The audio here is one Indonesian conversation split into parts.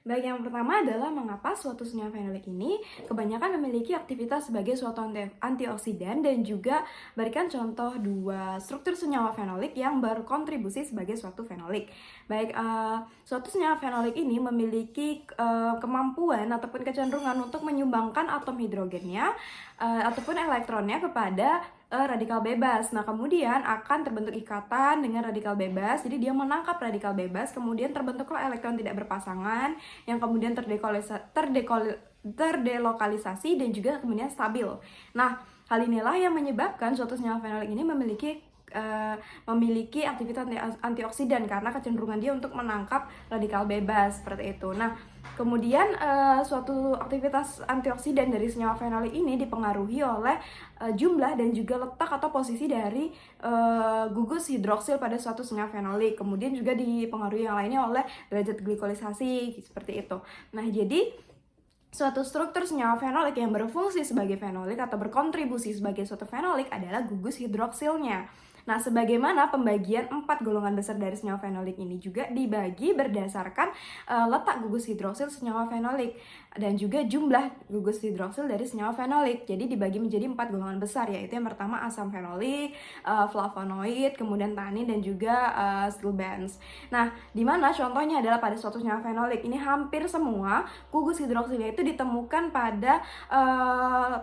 Baik, yang pertama adalah mengapa suatu senyawa fenolik ini kebanyakan memiliki aktivitas sebagai suatu antioksidan dan juga berikan contoh dua struktur senyawa fenolik yang berkontribusi sebagai suatu fenolik. Baik, suatu senyawa fenolik ini memiliki kemampuan ataupun kecenderungan untuk menyumbangkan atom hidrogennya ataupun elektronnya kepada radikal bebas. Nah, kemudian akan terbentuk ikatan dengan radikal bebas. Jadi dia menangkap radikal bebas, kemudian terbentuklah elektron tidak berpasangan yang kemudian terdelokalisasi dan juga kemudian stabil. Nah, hal inilah yang menyebabkan suatu senyawa fenolik ini memiliki aktivitas antioksidan karena kecenderungan dia untuk menangkap radikal bebas seperti itu. Nah, kemudian suatu aktivitas antioksidan dari senyawa fenolik ini dipengaruhi oleh jumlah dan juga letak atau posisi dari gugus hidroksil pada suatu senyawa fenolik. Kemudian juga dipengaruhi yang lainnya oleh derajat glikolisasi seperti itu. Nah, jadi suatu struktur senyawa fenolik yang berfungsi sebagai fenolik atau berkontribusi sebagai suatu fenolik adalah gugus hidroksilnya. Nah, sebagaimana pembagian 4 golongan besar dari senyawa fenolik ini juga dibagi berdasarkan letak gugus hidroksil senyawa fenolik dan juga jumlah gugus hidroksil dari senyawa fenolik. Jadi dibagi menjadi 4 golongan besar, yaitu yang pertama asam fenolik, flavonoid, kemudian tanin dan juga stilbens. Nah, di mana contohnya adalah pada suatu senyawa fenolik ini hampir semua gugus hidroksilnya itu ditemukan pada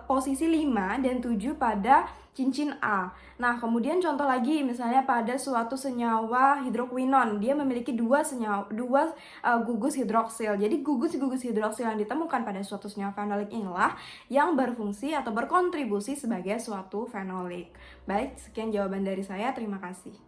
posisi 5 dan 7 pada cincin A. Nah, kemudian contoh lagi misalnya pada suatu senyawa hidroquinon, dia memiliki dua gugus hidroksil. Jadi gugus-gugus hidroksil yang ditemukan pada suatu senyawa fenolik inilah yang berfungsi atau berkontribusi sebagai suatu fenolik. Baik, sekian jawaban dari saya. Terima kasih.